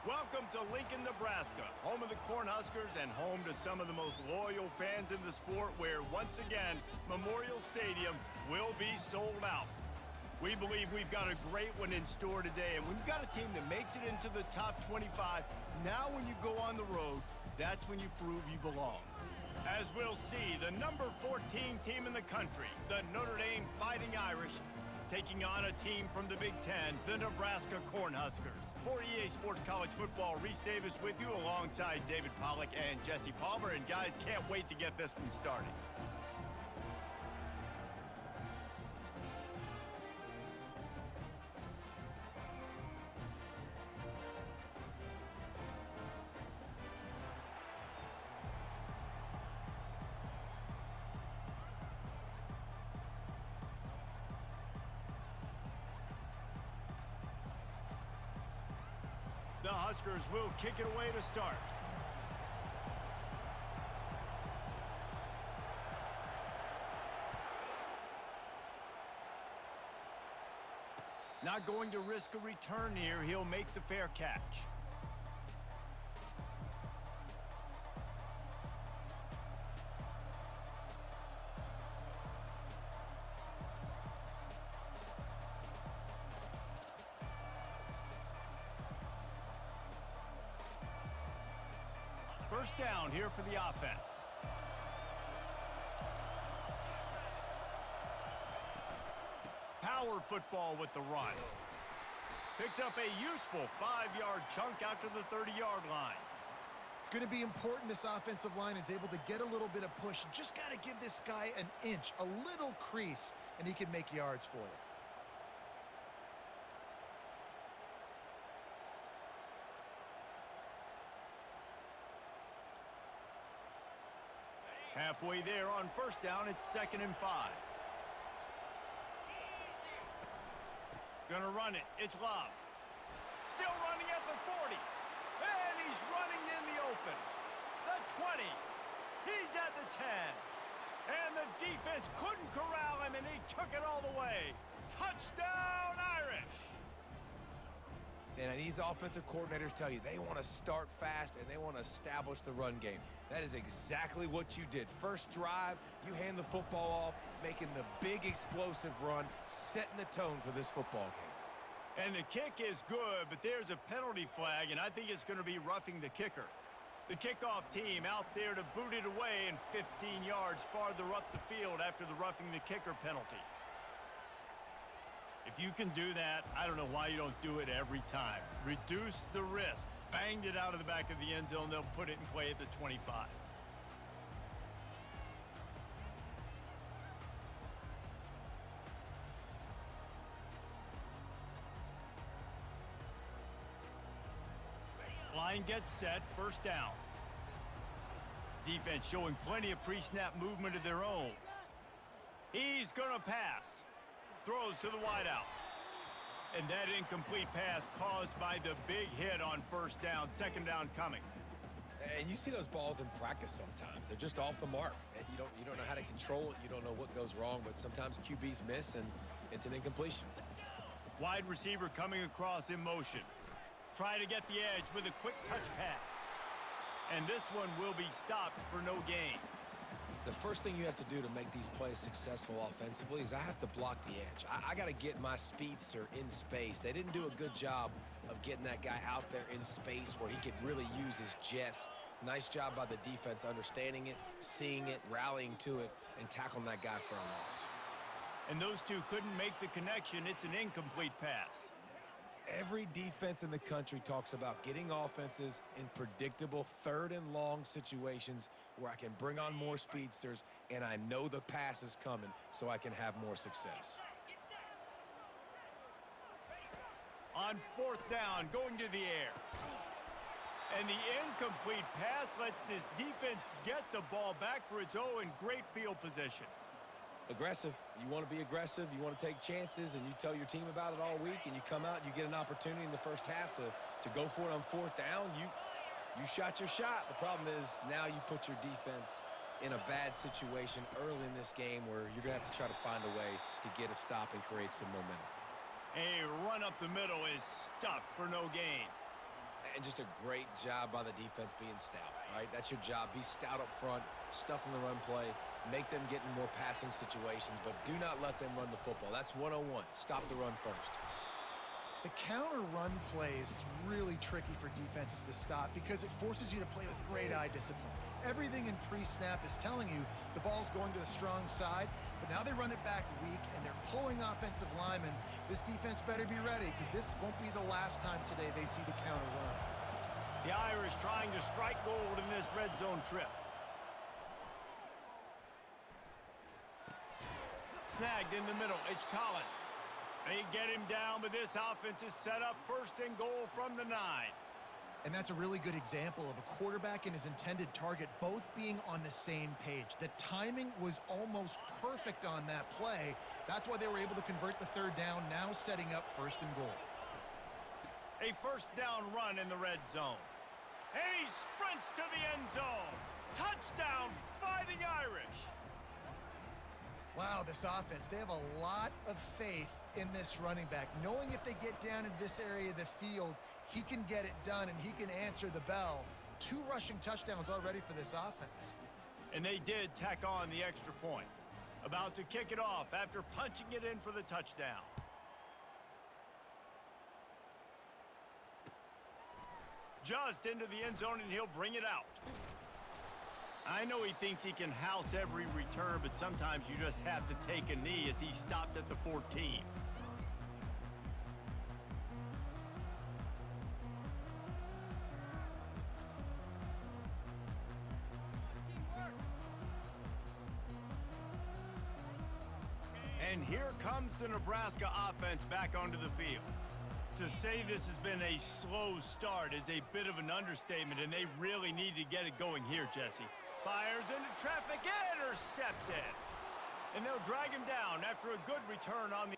Welcome to Lincoln, Nebraska, home of the Cornhuskers and home to some of the most loyal fans in the sport, where, once again, Memorial Stadium will be sold out. We believe we've got a great one in store today, and when you've got a team that makes it into the top 25, now when you go on the road, that's when you prove you belong. As we'll see, the number 14 team in the country, the Notre Dame Fighting Irish, taking on a team from the Big Ten, the Nebraska Cornhuskers. For EA Sports College Football, Reese Davis with you alongside David Pollack and Jesse Palmer. And guys, can't wait to get this one started. The Huskers will kick it away to start. Not going to risk a return here. He'll make the fair catch. First down here for the offense. Power football with the run. Picks up a useful 5-yard chunk out to the 30-yard line. It's going to be important this offensive line is able to get a little bit of push. You just got to give this guy an inch, a little crease, and he can make yards for you. Halfway there on first down, it's 2nd and 5. Gonna run it. It's Love. Still running at the 40. And he's running in the open. The 20. He's at the 10. And the defense couldn't corral him, and he took it all the way. Touchdown, Irish! And these offensive coordinators tell you they want to start fast and they want to establish the run game. That is exactly what you did. First drive, you hand the football off, making the big explosive run, setting the tone for this football game. And the kick is good, but there's a penalty flag, and I think it's going to be roughing the kicker. The kickoff team out there to boot it away and 15 yards farther up the field after the roughing the kicker penalty. If you can do that, I don't know why you don't do it every time. Reduce the risk. Banged it out of the back of the end zone. They'll put it in play at the 25. Line gets set. First down. Defense showing plenty of pre-snap movement of their own. He's going to pass. Throws to the wideout. And that incomplete pass caused by the big hit on first down. Second down coming. And you see those balls in practice sometimes. They're just off the mark. You don't know how to control it. You don't know what goes wrong, but sometimes QBs miss, and it's an incompletion. Wide receiver coming across in motion. Try to get the edge with a quick touch pass. And this one will be stopped for no gain. The first thing you have to do to make these plays successful offensively is I have to block the edge. I got to get my speedster in space. They didn't do a good job of getting that guy out there in space where he could really use his jets. Nice job by the defense understanding it, seeing it, rallying to it, and tackling that guy for a loss. And those two couldn't make the connection. It's an incomplete pass. Every defense in the country talks about getting offenses in predictable 3rd and long situations where I can bring on more speedsters and I know the pass is coming so I can have more success. On 4th down, going to the air. And the incomplete pass lets this defense get the ball back for its own in great field position. Aggressive. You want to be aggressive. You want to take chances, and you tell your team about it all week, and you come out and you get an opportunity in the first half to go for it on 4th down. You shot your shot. The problem is now you put your defense in a bad situation early in this game where you're going to have to try to find a way to get a stop and create some momentum. A run up the middle is stuffed for no gain. And just a great job by the defense being stout, right? That's your job. Be stout up front, stuff in the run play, make them get in more passing situations, but do not let them run the football. That's 101. Stop the run first. The counter run play is really tricky for defenses to stop because it forces you to play with great eye discipline. Everything in pre-snap is telling you the ball's going to the strong side, but now they run it back weak and they're pulling offensive linemen. This defense better be ready because this won't be the last time today they see the counter run. The Irish trying to strike gold in this red zone trip. Snagged in the middle, it's Collins. They get him down, but this offense is set up first and goal from the 9. And that's a really good example of a quarterback and his intended target both being on the same page. The timing was almost perfect on that play. That's why they were able to convert the third down, now setting up first and goal. A first down run in the red zone. And he sprints to the end zone. Touchdown, Fighting Irish. Wow, this offense, they have a lot of faith in this running back, knowing if they get down in this area of the field, he can get it done and he can answer the bell. 2 rushing touchdowns already for this offense. And they did tack on the extra point. About to kick it off after punching it in for the touchdown. Just into the end zone, and he'll bring it out. I know he thinks he can house every return, but sometimes you just have to take a knee as he stopped at the 14. And here comes the Nebraska offense back onto the field. To say this has been a slow start is a bit of an understatement, and they really need to get it going here, Jesse. Fires into traffic, intercepted. And they'll drag him down after a good return on the...